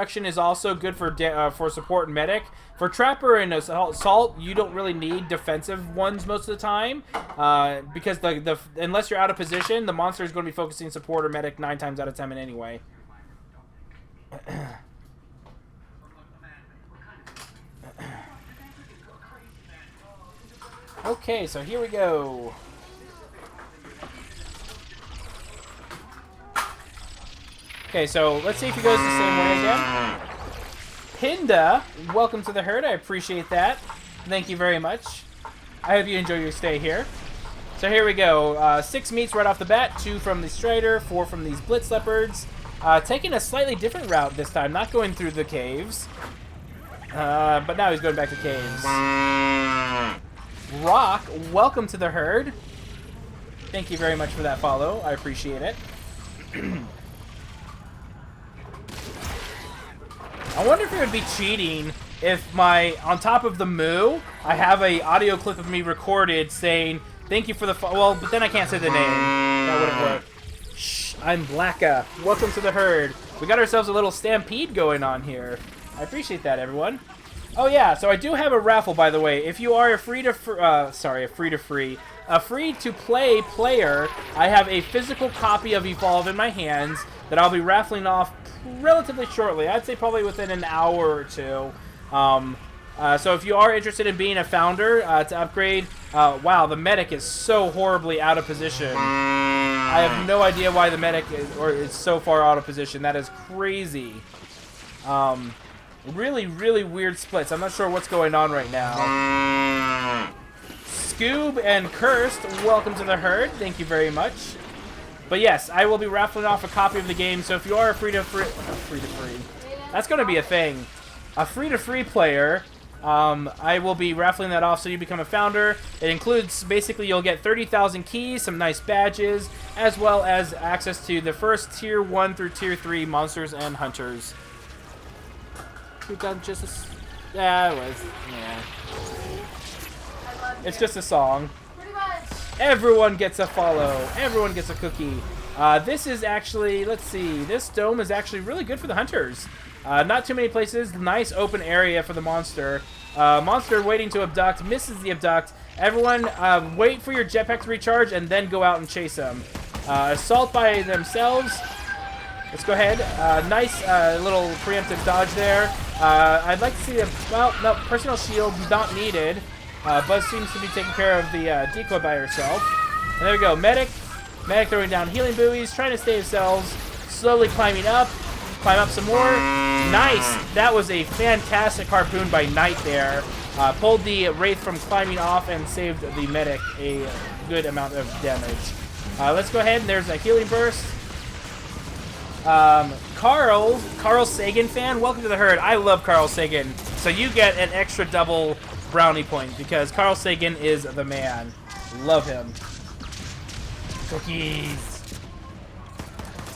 Action is also good for support and medic. For Trapper and Assault, you don't really need defensive ones most of the time, because unless you're out of position, the monster is going to be focusing support or medic 9 times out of 10 anyway. Okay, so here we go. Okay, so let's see if he goes the same way again. Pinda, welcome to the herd. I appreciate that. Thank you very much. I hope you enjoy your stay here. So here we go. 6 meets right off the bat. 2 from the Strider, 4 from these Blitz Leopards. Taking a slightly different route this time. Not going through the caves. But now he's going back to caves. Rock, welcome to the herd. Thank you very much for that follow. I appreciate it. I wonder if it would be cheating if on top of the moo, I have a audio clip of me recorded saying, thank you for the well, but then I can't say the name. That wouldn't work. Shh, I'm Blacka. Welcome to the herd. We got ourselves a little stampede going on here. I appreciate that, everyone. Oh yeah, so I do have a raffle, by the way. If you are a free-to-play player, I have a physical copy of Evolve in my hands that I'll be raffling off relatively shortly. I'd say probably within an hour or two. So if you are interested in being a founder to upgrade, wow, the medic is so horribly out of position. I have no idea why the medic is so far out of position. That is crazy. Really, really weird splits. I'm not sure what's going on right now. Scoob and Cursed, welcome to the herd. Thank you very much. But yes, I will be raffling off a copy of the game, so if you are a free-to-free, that's going to be a thing. A free-to-free player, I will be raffling that off so you become a founder. It includes, basically, you'll get 30,000 keys, some nice badges, as well as access to the first Tier 1 through Tier 3 monsters and hunters. We've done just a... Yeah, it was. Yeah. It's just a song. Everyone gets a follow. Everyone gets a cookie. This is actually, let's see, this dome is actually really good for the hunters. Not too many places. Nice open area for the monster. Monster waiting to abduct, misses the abduct. Everyone, wait for your jetpack to recharge and then go out and chase them. Assault by themselves. Let's go ahead. Nice little preemptive dodge there. I'd like to see well, no, personal shield not needed. Buzz seems to be taking care of the decoy by herself. And there we go. Medic throwing down healing buoys, trying to stay themselves, slowly climbing up. Climb up some more. Nice. That was a fantastic harpoon by Knight there. Pulled the Wraith from climbing off and saved the medic a good amount of damage. Let's go ahead and there's a healing burst. Carl Sagan fan, welcome to the herd. I love Carl Sagan. So you get an extra double brownie point because Carl Sagan is the man. Love him. Cookies.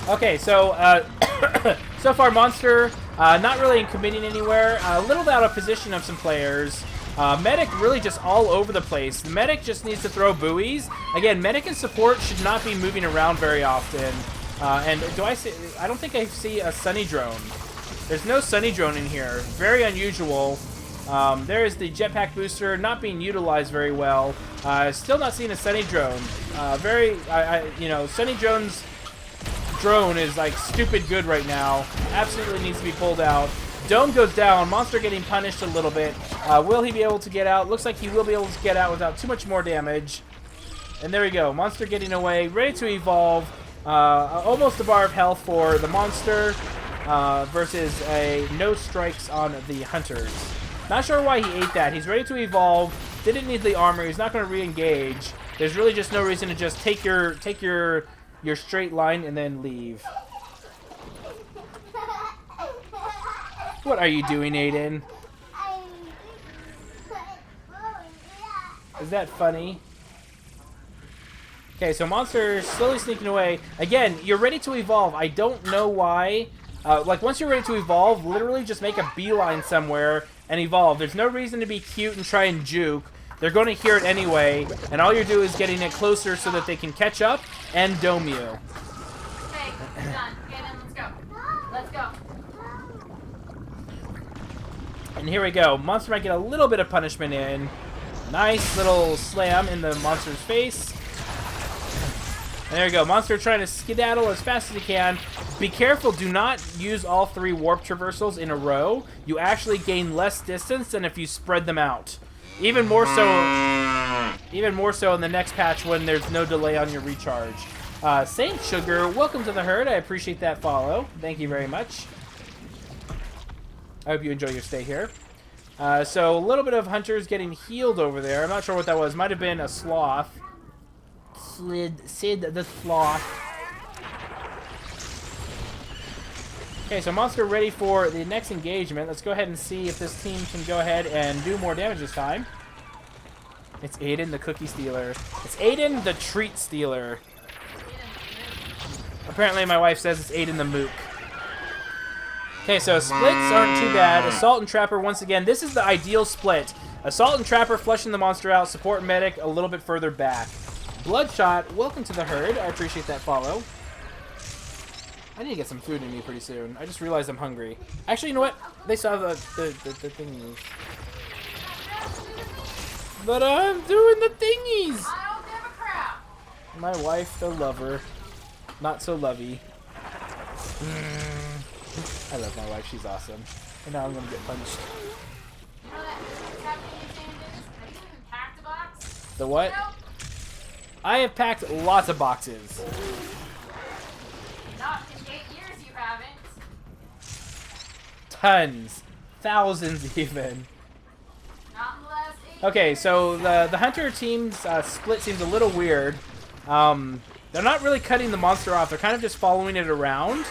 Okay, so so far monster not really committing anywhere. A little out of position of some players. Medic really just all over the place. The medic just needs to throw buoys. Again, medic and support should not be moving around very often. And I don't think I see a Sunny Drone. There's no Sunny Drone in here. Very unusual. There is the jetpack booster not being utilized very well. Still not seeing a Sunny Drone. You know, Sunny Drone's drone is like stupid good right now. Absolutely needs to be pulled out. Dome goes down. Monster getting punished a little bit. Will he be able to get out? Looks like he will be able to get out without too much more damage. And there we go. Monster getting away. Ready to evolve. Almost a bar of health for the monster versus a no strikes on the hunters. Not sure why he ate that. He's ready to evolve. Didn't need the armor. He's not going to re-engage. There's really just no reason to just take your straight line and then leave. What are you doing, Aiden? Is that funny? Okay, so monster slowly sneaking away. Again, you're ready to evolve. I don't know why. Like, once you're ready to evolve, literally just make a beeline somewhere and evolve. There's no reason to be cute and try and juke. They're going to hear it anyway, and all you're doing is getting it closer so that they can catch up and dome you. Okay, done. Get in, let's go. Let's go. And here we go. Monster might get a little bit of punishment in. Nice little slam in the monster's face. And there you go. Monster trying to skedaddle as fast as he can. Be careful. Do not use all 3 warp traversals in a row. You actually gain less distance than if you spread them out. Even more so in the next patch when there's no delay on your recharge. Saint Sugar, welcome to the herd. I appreciate that follow. Thank you very much. I hope you enjoy your stay here. So a little bit of hunters getting healed over there. I'm not sure what that was. Might have been a sloth. Sid the sloth. Okay, so monster ready for the next engagement. Let's go ahead and see if this team can go ahead and do more damage this time. It's Aiden the cookie stealer. It's Aiden the treat stealer. Apparently my wife says it's Aiden the mook. Okay, so splits aren't too bad. Assault and Trapper, once again, this is the ideal split. Assault and Trapper flushing the monster out, support and medic a little bit further back. Bloodshot, welcome to the herd. I appreciate that follow. I need to get some food in me pretty soon. I just realized I'm hungry. Actually, you know what? They saw the thingies. But I'm doing the thingies! I don't give a crap! My wife, the lover. Not so lovey. I love my wife, she's awesome. And now I'm gonna get punched. You know that thing is? Have you even packed a box? The what? Nope. I have packed lots of boxes. Not in 8 years you haven't. Tons. Thousands even. Not in the last 8 Okay, years. so the hunter team's split seems a little weird. They're not really cutting the monster off. They're kind of just following it around.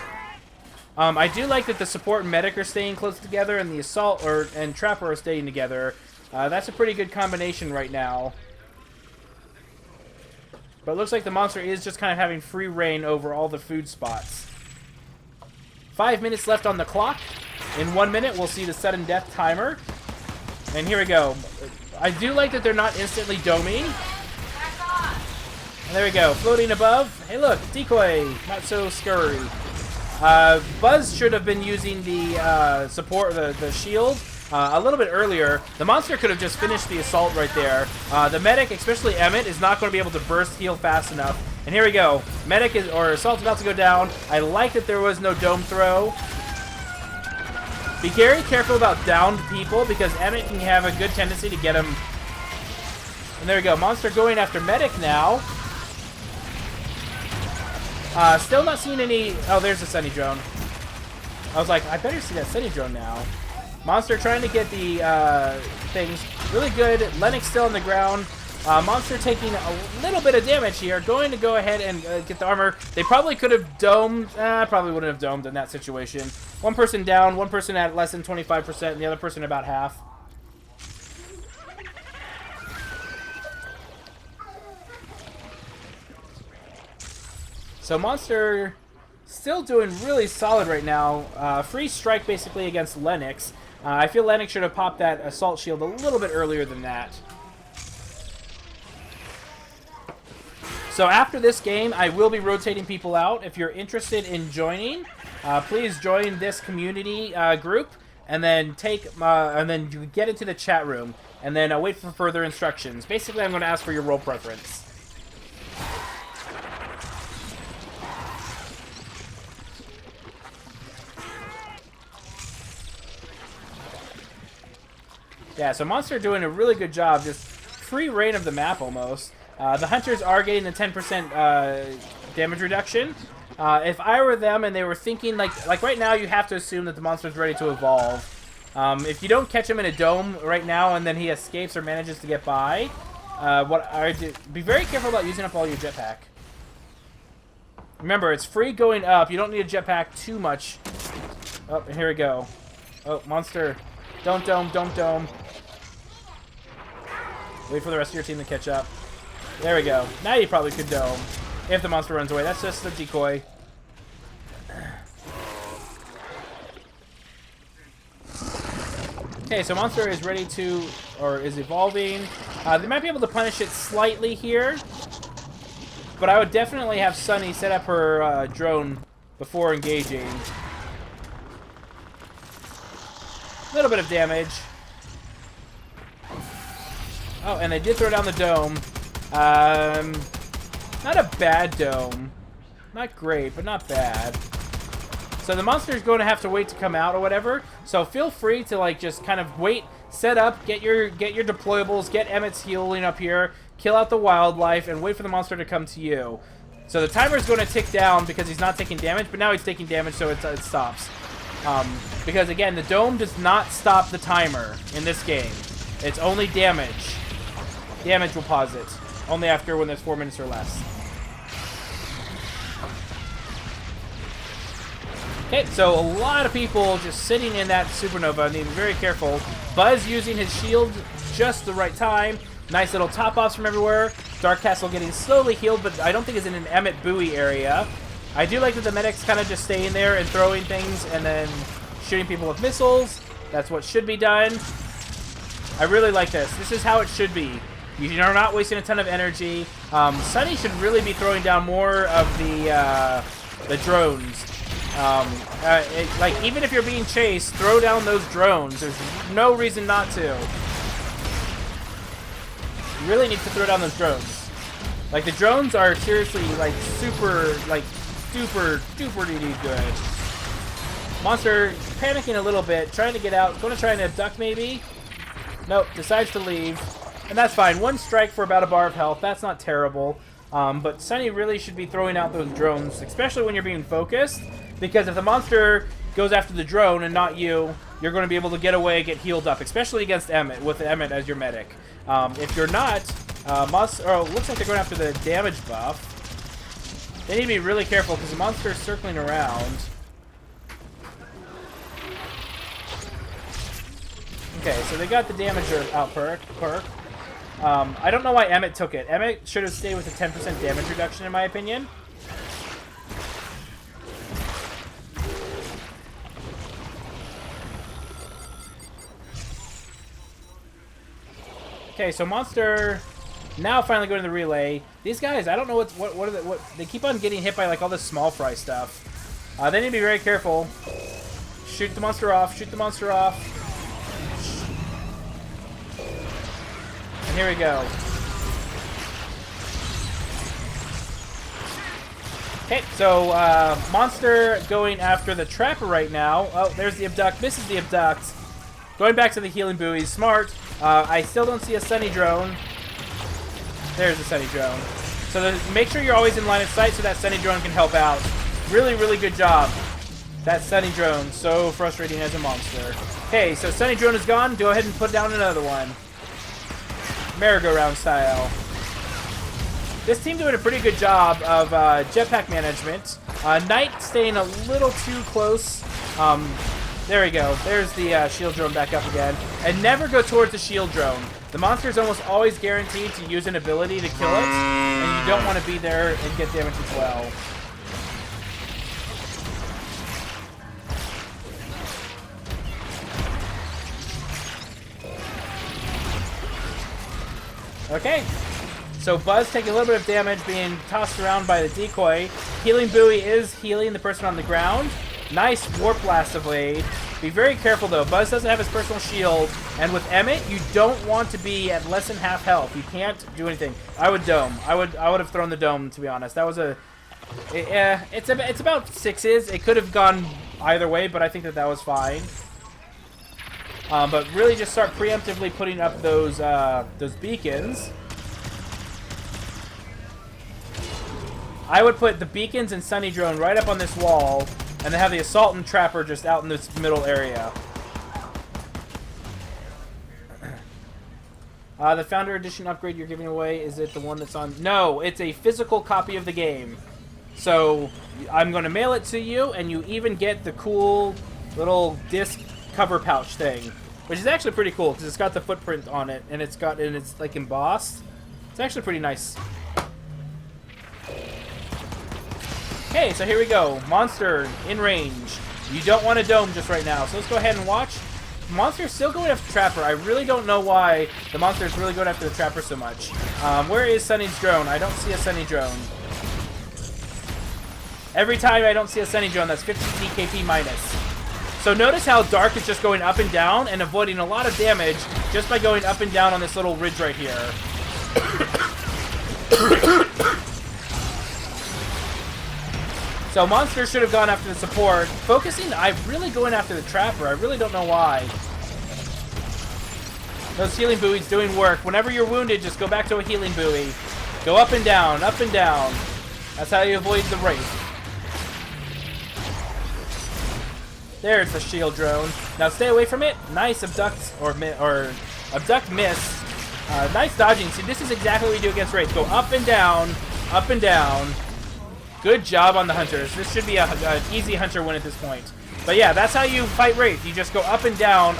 I do like that the support and medic are staying close together and the assault and trapper are staying together. That's a pretty good combination right now. But it looks like the monster is just kind of having free reign over all the food spots. 5 minutes left on the clock. In 1 minute, we'll see the sudden death timer. And here we go. I do like that they're not instantly doming. Back off. And there we go, floating above. Hey look, decoy, not so scary. Buzz should have been using the support, the shield, a little bit earlier. The monster could have just finished the assault right there. The medic, especially Emmett, is not going to be able to burst heal fast enough. And here we go. Medic assault's about to go down. I like that there was no dome throw. Be very careful about downed people because Emmett can have a good tendency to get him. And there we go. Monster going after medic now. Still not seeing any. Oh, there's a Sunny drone. I was like, I better see that Sunny drone now. Monster trying to get the things really good. Lennox still on the ground. Monster taking a little bit of damage here. Going to go ahead and get the armor. They probably could have domed. Probably wouldn't have domed in that situation. One person down. One person at less than 25%. And the other person about half. So Monster still doing really solid right now. Free strike basically against Lennox. I feel Lennox should have popped that assault shield a little bit earlier than that. So after this game, I will be rotating people out. If you're interested in joining, please join this community group, and then you get into the chat room, and then wait for further instructions. Basically, I'm going to ask for your role preference. Yeah, so Monster doing a really good job, just free reign of the map almost. The Hunters are getting the 10% damage reduction. If I were them and they were thinking, like right now, you have to assume that the monster's ready to evolve. If you don't catch him in a dome right now and then he escapes or manages to get by, what I do, be very careful about using up all your jetpack. Remember, it's free going up. You don't need a jetpack too much. Oh, and here we go. Oh, Monster. Don't dome, don't dome. Wait for the rest of your team to catch up. There we go. Now you probably could dome. If the monster runs away. That's just the decoy. Okay, so Monster is ready to, or is evolving. They might be able to punish it slightly here. But I would definitely have Sunny set up her drone before engaging. A little bit of damage. Oh, and they did throw down the dome. Not a bad dome. Not great, but not bad. So the monster's going to have to wait to come out or whatever. So feel free to like just kind of wait, set up, get your deployables, get Emmett's healing up here, kill out the wildlife, and wait for the monster to come to you. So the timer's going to tick down because he's not taking damage, but now he's taking damage, so it stops. Because again, the dome does not stop the timer in this game. It's only damage. Damage will pause it. Only after when there's 4 minutes or less. Okay, so a lot of people just sitting in that supernova. Need to be very careful. Buzz using his shield just the right time. Nice little top-offs from everywhere. Dark Castle getting slowly healed, but I don't think it's in an Emmett buoy area. I do like that the medics kind of just stay in there and throwing things and then shooting people with missiles. That's what should be done. I really like this. This is how it should be. You are not wasting a ton of energy. Sunny should really be throwing down more of the drones. Like, even if you're being chased, throw down those drones. There's no reason not to. You really need to throw down those drones. Like, the drones are seriously, like, super duper good. Monster panicking a little bit, trying to get out. Going to try and abduct, maybe? Nope, decides to leave. And that's fine. One strike for about a bar of health. That's not terrible. But Sunny really should be throwing out those drones, especially when you're being focused. Because if the monster goes after the drone and not you, you're going to be able to get away, get healed up, especially against Emmett, with Emmett as your medic. If you're not, it looks like they're going after the damage buff. They need to be really careful because the monster is circling around. Okay, so they got the damage out perk. I don't know why Emmett took it. Emmett should have stayed with a 10% damage reduction, in my opinion. Okay, so monster now finally going to the relay. These guys, I don't know what they keep on getting hit by like all this small fry stuff. They need to be very careful. Shoot the monster off. Shoot the monster off. And here we go. Okay, so monster going after the trapper right now. Oh, there's the abduct. Misses the abduct. Going back to the healing buoys. Smart. I still don't see a Sunny drone. There's the Sunny drone. So make sure you're always in line of sight so that Sunny drone can help out. Really, really good job. That Sunny drone. So frustrating as a monster. Okay, so Sunny drone is gone. Go ahead and put down another one. Merry-go-round style. This team doing a pretty good job of jetpack management. Knight staying a little too close. There we go. There's the shield drone back up again. And never go towards the shield drone. The monster is almost always guaranteed to use an ability to kill it, and you don't want to be there and get damage as well. Okay. So Buzz taking a little bit of damage, being tossed around by the decoy. Healing buoy is healing the person on the ground. Nice warp blast of Blade. Be very careful though. Buzz doesn't have his personal shield, and with Emmett, you don't want to be at less than half health. You can't do anything. I would dome. I would have thrown the dome, to be honest. That was a. It's about sixes. It could have gone either way, but I think that was fine. But really, just start preemptively putting up those beacons. I would put the beacons and Sunny drone right up on this wall, and then have the assault and trapper just out in this middle area. The Founder Edition upgrade you're giving away, is it the one that's on? No, it's a physical copy of the game. So I'm going to mail it to you, and you even get the cool little disc cover pouch thing, which is actually pretty cool because it's got the footprint on it, and it's like embossed. It's actually pretty nice. Okay, so here we go. Monster in range. You don't want a dome just right now, so let's go ahead and watch. Monster's still going after Trapper. I really don't know why the Monster's really going after the Trapper so much. Where is Sunny's drone? I don't see a Sunny drone. Every time I don't see a Sunny drone, that's 50 DKP minus. So notice how Dark is just going up and down and avoiding a lot of damage just by going up and down on this little ridge right here. So Monster should have gone after the support. Focusing, I'm really going after the Trapper. I really don't know why. Those healing buoys doing work. Whenever you're wounded, just go back to a healing buoy. Go up and down, up and down. That's how you avoid the Wraith. There's the shield drone. Now stay away from it. Nice abduct or abduct miss. Nice dodging. See, this is exactly what we do against Wraith. Go up and down, up and down. Good job on the Hunters. This should be an easy Hunter win at this point. But yeah, that's how you fight Wraith. You just go up and down,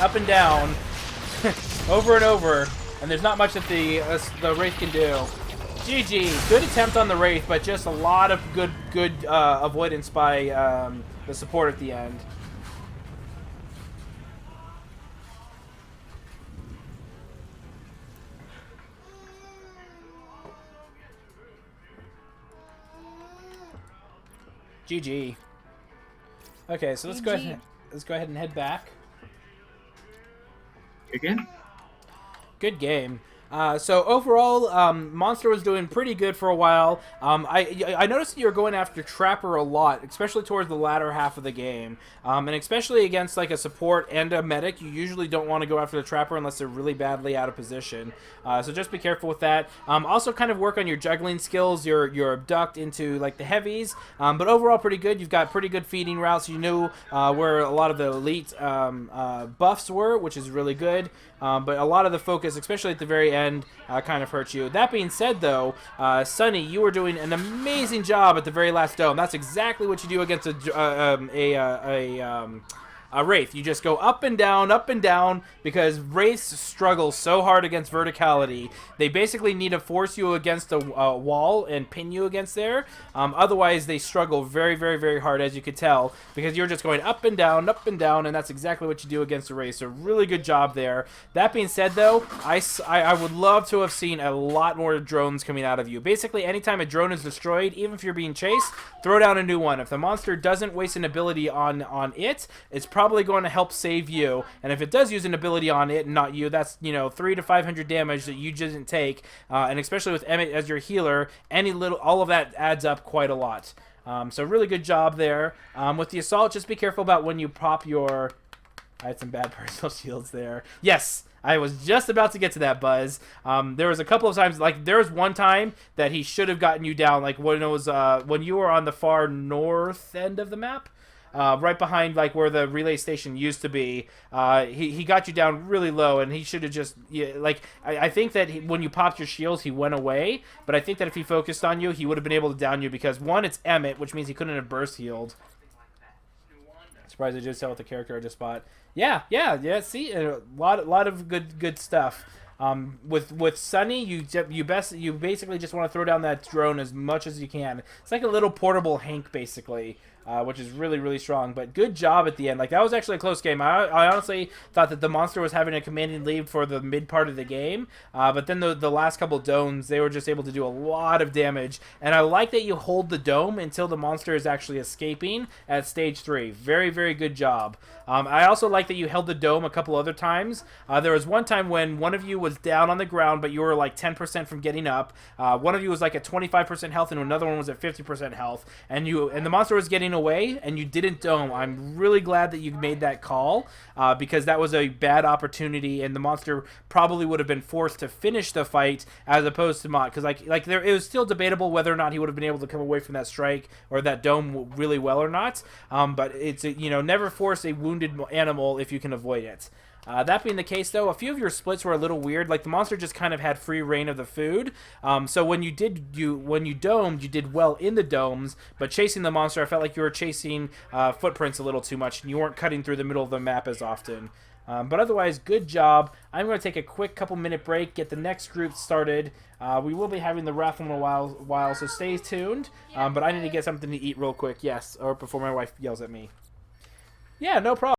over and over. And there's not much that the Wraith can do. GG. Good attempt on the Wraith, but just a lot of good avoidance by the support at the end. GG. Okay, so let's go ahead and head back. Again? Good game. So overall, Monster was doing pretty good for a while. I noticed that you were going after Trapper a lot, especially towards the latter half of the game. And especially against like a support and a medic, you usually don't want to go after the Trapper unless they're really badly out of position. So just be careful with that. Also kind of work on your juggling skills, your abduct into like the heavies. But overall pretty good. You've got pretty good feeding routes. You knew where a lot of the elite buffs were, which is really good. But a lot of the focus, especially at the very end, kind of hurt you. That being said, though, Sunny, you were doing an amazing job at the very last dome. That's exactly what you do against a Wraith. You just go up and down, because Wraiths struggle so hard against verticality. They basically need to force you against a wall and pin you against there. Otherwise, they struggle very, very, very hard, as you could tell, because you're just going up and down, and that's exactly what you do against a Wraith. So really good job there. That being said, though, I would love to have seen a lot more drones coming out of you. Basically, anytime a drone is destroyed, even if you're being chased, throw down a new one. If the monster doesn't waste an ability on it, it's probably going to help save you. And if it does use an ability on it and not you, that's 300 to 500 damage that you didn't take. And especially with Emmett as your healer, all of that adds up quite a lot. So really good job there. With the assault, just be careful about when you pop your... I had some bad personal shields there. Yes, I was just about to get to that, Buzz. There was a couple of times, like there was one time that he should have gotten you down, like when it was when you were on the far north end of the map. Right behind like where the relay station used to be. He got you down really low, and he should have just I think that when you popped your shields, he went away. But I think that if he focused on you, he would have been able to down you, because one, it's Emmett, which means he couldn't have burst healed. Surprised I just saw what the character I just bought. Yeah. See, a lot of good stuff. With Sunny, you basically just want to throw down that drone as much as you can. It's like a little portable Hank, basically. Which is really, really strong. But good job at the end. Like, that was actually a close game. I honestly thought that the monster was having a commanding lead for the mid part of the game. But then the last couple domes, they were just able to do a lot of damage. And I like that you hold the dome until the monster is actually escaping at stage 3. Very, very good job. I also like that you held the dome a couple other times. There was one time when one of you was down on the ground, but you were like 10% from getting up. One of you was like at 25% health, and another one was at 50% health. And the monster was getting away, and you didn't dome. I'm really glad that you made that call, because that was a bad opportunity, and the monster probably would have been forced to finish the fight as opposed to Mott, because it was still debatable whether or not he would have been able to come away from that strike or that dome really well or not. But it's never force a wounded animal if you can avoid it. That being the case, though, a few of your splits were a little weird. Like, the monster just kind of had free reign of the food. So when you domed, you did well in the domes, but chasing the monster, I felt like you were chasing footprints a little too much, and you weren't cutting through the middle of the map as often. But otherwise, good job. I'm going to take a quick couple-minute break, get the next group started. We will be having the raffle in a while, so stay tuned. But I need to get something to eat real quick, yes, or before my wife yells at me. Yeah, no problem.